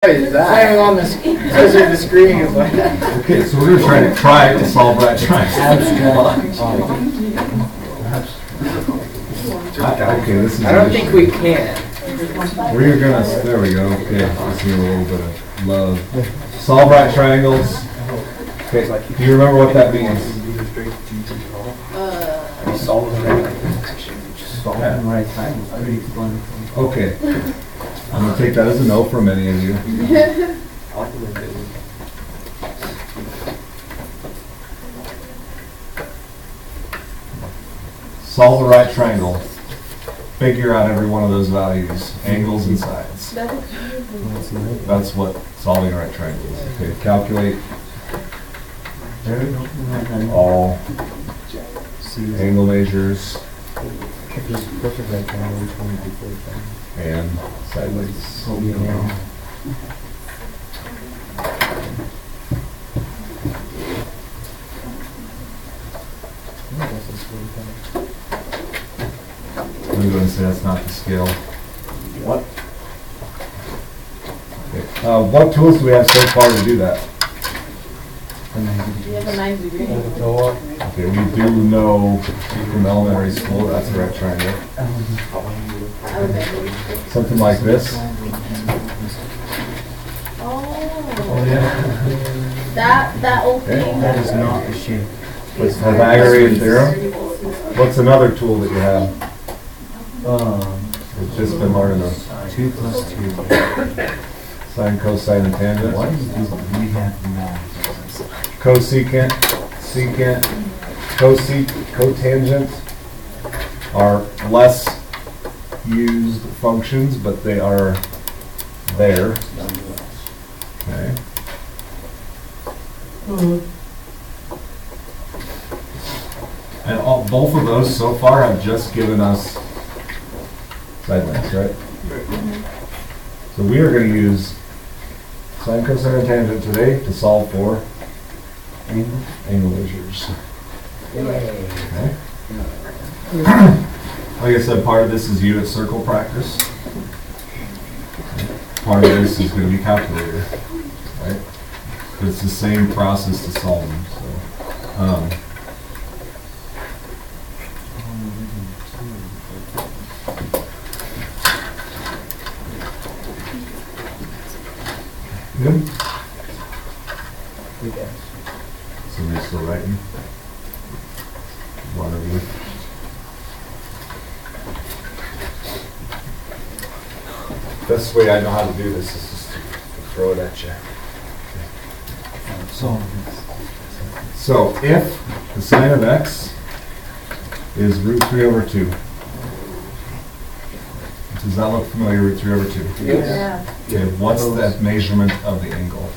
Is that? On the screen is like. Okay, so we're going to try to solve right triangles. Okay, this is. I don't think we can. We're gonna. There we go. Okay, let's need a little bit of love. Solve right triangles. Okay, do you remember what that means? Solve right triangles. Pretty fun. Okay, I'm gonna take that as a no for many of you. Solve the right triangle. Figure out every one of those values, angles and sides. That's what solving a right triangle is. Okay, calculate all angle measures and sideways. I'm going to say that's not the scale. What? Okay. What tools do we have so far to do that? You have a 90 degree. Okay, we do know from elementary school that's a right triangle. Something like this. Oh, Yeah. that old Okay. thing. That is not the shape. What's the Pythagorean theorem? What's another tool that you have? It's just been learning of 2 plus 2. sine, cosine, and tangent. What do we have now? Cosecant, secant, cotangent are less used functions, but they are there. Okay. And both of those so far have just given us side lengths, right? So we are going to use sine, cosine, and tangent today to solve for angle measures. Okay. Like I said, part of this is unit circle practice. Part of this is going to be calculator, right? But it's the same process to solve them. So, good. So we're still writing. One of you. Best way I know how to do this is just to throw it at you. So if the sine of x is root 3 over 2, does that look familiar, root 3 over 2? Yeah. Okay, what's the measurement of the angle?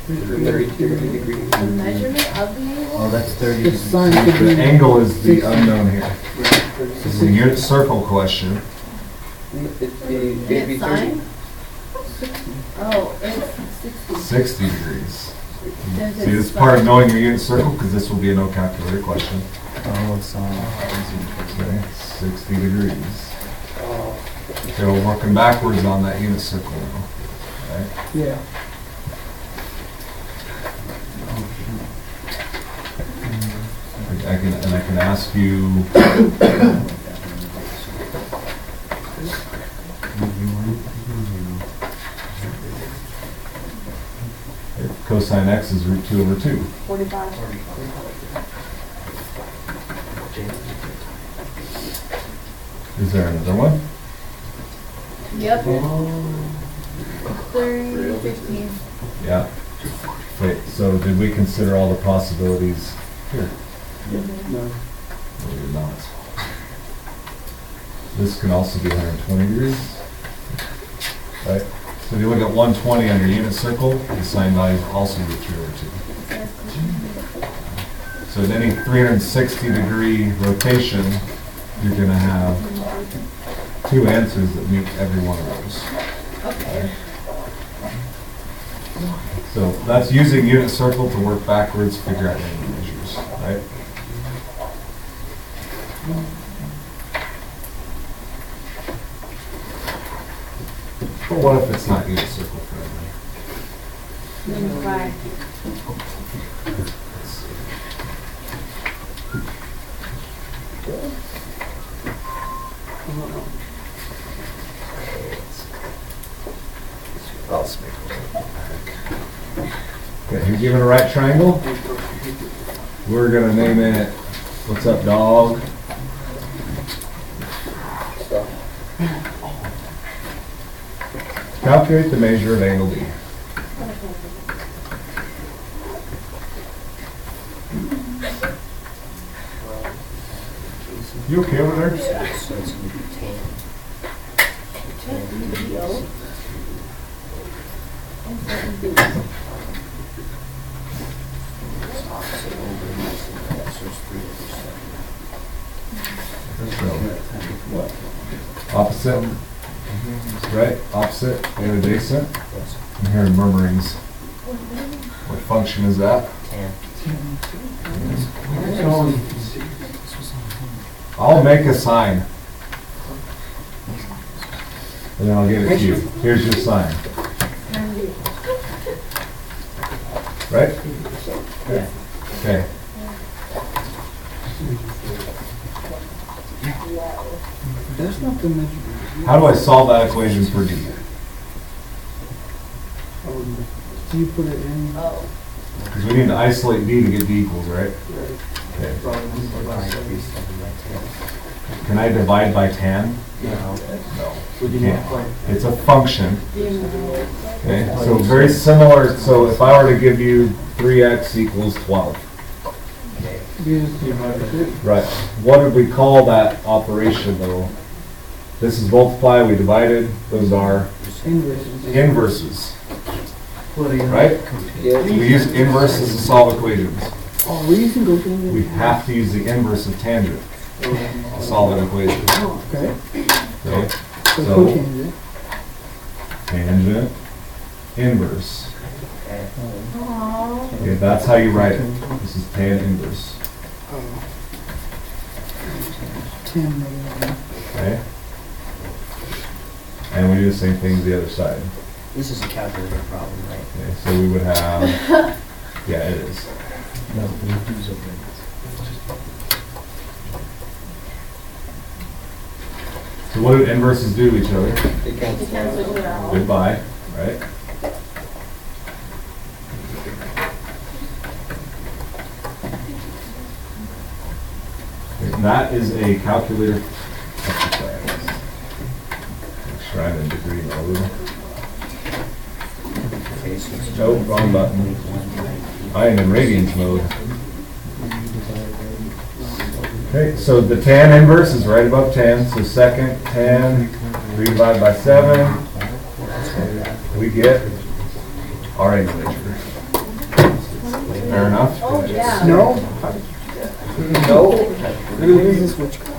32 degrees. The measurement of the angle? Oh, that's 30 The degrees. sun could The be angle is the unknown here. This is a unit circle question. And it's sine? Oh, it's 60. 60 degrees. Since See, it's this is part of sine. knowing your unit circle, because this will be a no calculator question. Oh, it's Okay, 60 degrees. Okay, we're working backwards on that unit circle now. Right? Yeah. I can ask you, if cosine x is root 2 over 2. 45. Is there another one? Yep. 30, 15. Yeah. Wait, so did we consider all the possibilities here? No, we did not. This can also be 120 degrees. Right? So if you look at 120 on your unit circle, the sine value is also root 3 over 2. So in any 360 degree rotation, you're going to have two answers that meet every one of those. Okay. So that's using unit circle to work backwards, figure out angle measures, right? But what if it's not unit circle friendly? Then 5. Okay, you're given a right triangle. We're gonna name it, what's up, dog? Calculate the measure of angle B. You okay over there? So it's gonna be 10. Opposite, right? Opposite and adjacent. I'm hearing murmurings. What function is that? 10. I'll make a sign. And then I'll give it to you. Here's your sign. Right? Okay. That's not the measure. How do I solve that equation for D? Do you put it in? Oh. Because we need to isolate D to get D equals, right? Okay. Can I divide by tan? No. No. You can't. It's a function. Okay, so very similar. So if I were to give you 3x equals 12. Right. What did we call that operation though? This is multiply, we divided. Those are inverses. Right? We use inverses to solve equations. Oh, we used to go through We have to use the inverse of tangent to solve an equation. Okay. Okay? So So cotangent. tangent, inverse. Aww. Okay, that's how you write it. This is tan inverse. 10 negative. Okay? And we do the same thing to the other side. This is a calculator problem, right? Okay, so we would have, yeah, it is. So what do inverses do to each other? They cancel. Cancel it out. Goodbye, right? And that is a calculator exercise. Make sure I'm in degree mode. Okay, so it's Nope, wrong button. I am in radians mode. Okay, so the tan inverse is right above 10, so second 10, 3 divided by 7, we get our angle measure. Fair enough? Oh, yeah. No? No. What is this witchcraft?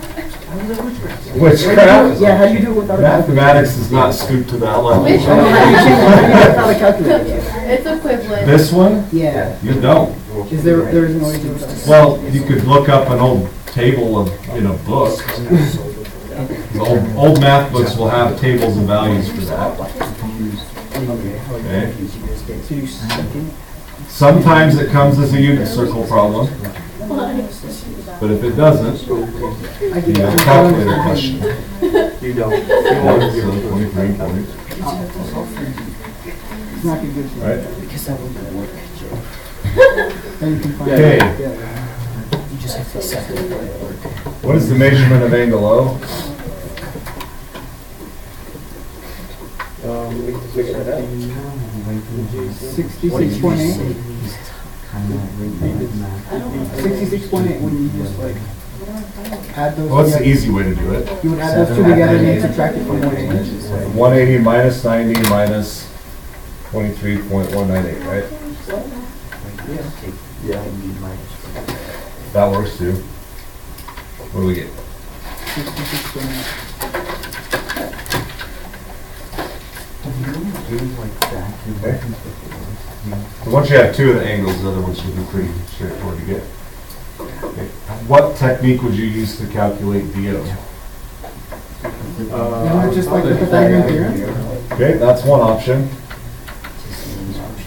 Witchcraft? Yeah, how do you do it without a calculator? Mathematics does not scoop to that level. Which How do you change it without a calculator? It's equivalent. This one, Yeah. you don't. Is there is no way to do it without a Well, you could look up an old table of, in a book. The old math books will have tables of values for that. Okay. So you second? Sometimes it comes as a unit circle problem, but if it doesn't, I you have a calculator question. You don't. Yeah, so 23 points, It's not good for you. right? because that wouldn't work, Joe. Then you can find Okay. out. Yeah. You just have to accept it wouldn't work. What is the measurement of angle O? We can figure that out. What did you 66.8. say? 66.8 when you just like add those What's the together. easy way to do it? You would add those two together and then subtract it from 180. 180 minus 90 minus 23.198, right? Yeah. That works too. What do we get? 66.8. Okay. So once you have two of the angles, the other ones should be pretty straightforward to get. Okay. What technique would you use to calculate DO? Isn't it just like the Pythagorean theorem? Okay, that's one option.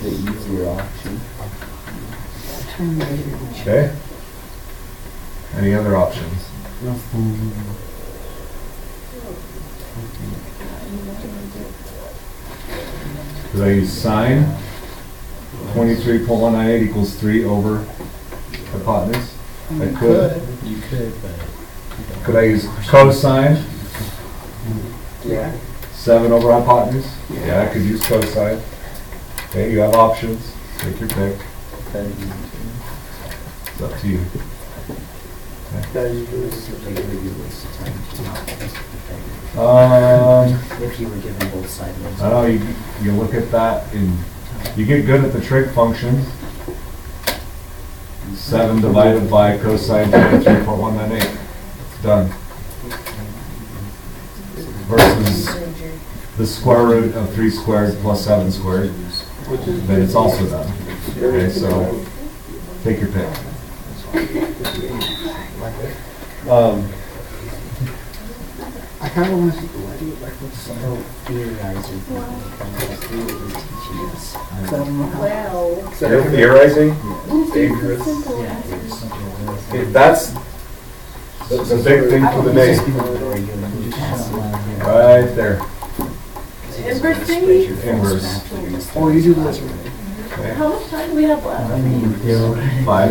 The easier option. Okay. Any other options? Could I use sine? 23.198 equals 3 over hypotenuse? I could. You could, but. Could I use cosine? Yeah. 7 over hypotenuse? Yeah, I could use cosine. Okay, you have options. Take your pick. It's up to you. If you were given both sides. I don't know, you look at that and you get good at the trig functions. 7 divided by cosine 23.198. It's done. Versus the square root of 3 squared plus 7 squared. Then it's also done. Okay, so take your pick. I kind of want to see like what's So theorizing, he was teaching us. Well. You're theorizing? Dangerous. That's the big thing for the day. Right there. Inverse thingy? Inverse. Oh, you do this. Okay. How much time do we have left? 5.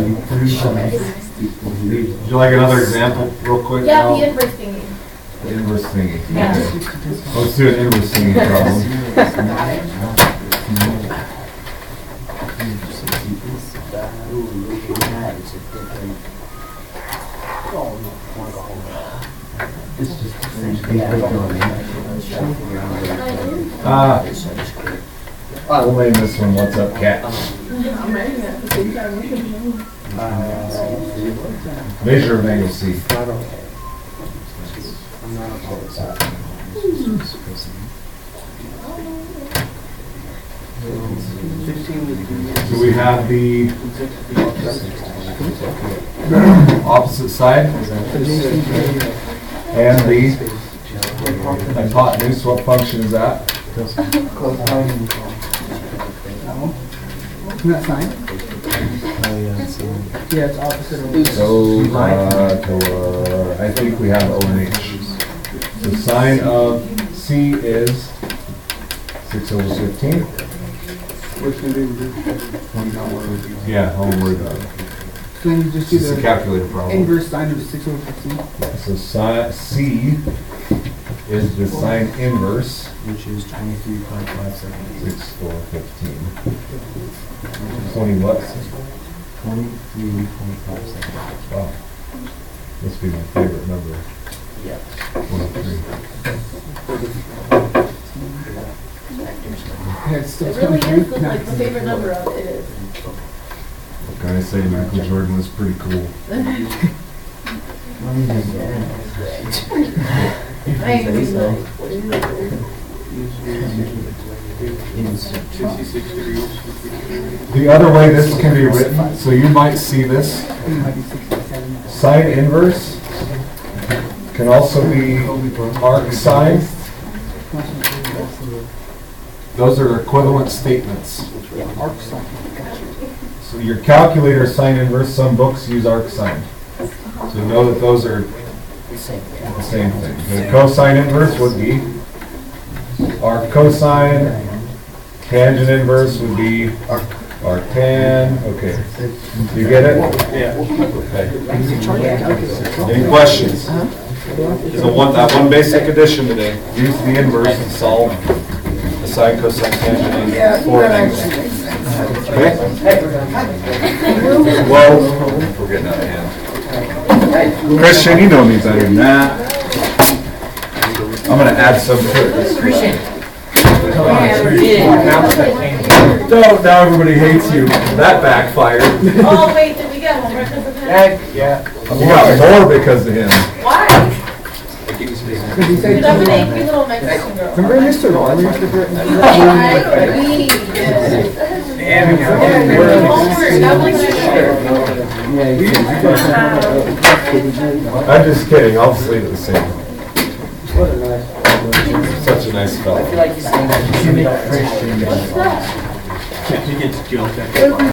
Would you like another example real quick? Yeah, Al? the inverse thingy. The inverse thingy. Yeah. Let's do an inverse thingy problem. We'll name this one What's Up Cat. I'm writing that at the same time. Measure of angle C. Do we have the opposite side? And the hypotenuse, what function is that? Isn't that fine? Yeah, it's opposite of. So, I think we have O and H. The sine of C is 6 over 15. Yeah, I'll worry about it. So then you just do It's a the calculator problem. inverse sine of 6 over 15. So C is the sine inverse. Which is 23.5 seconds. 6, 4, 15. 20 what? 23.5 seconds. Wow. Must be my favorite number. Yeah. 23. Yeah, it's still It really 23. is, the, like, the favorite number of it is. What can I say? Michael Jordan was pretty cool. I agree, like, The other way this can be written, so you might see this, sine inverse can also be arc sine. Those are equivalent statements. Arc sine. So your calculator sine inverse, some books use arc sine. So know that those are the same thing. The cosine inverse would be arc cosine, tangent inverse would be arc tan. Okay. You get it? Yeah. Okay. Any questions? So that one basic addition today. Use the inverse to solve the sine, cosine, tangent, and for an angle. Okay? Well, we're getting out of hand. Christian, you know me better than that. I'm going to add some to it. Christian. Now everybody hates you. That backfired. oh, wait, did we get homework because of him? Yeah. You got more because of him. Why? Because he Dude, said, I'm an angry little Mexican girl. remember Mr. Roll? I'm just kidding. I'll just leave it the same. Such a nice fellow. I feel like he's saying that you should make Christian. What's that? He gets guilt after.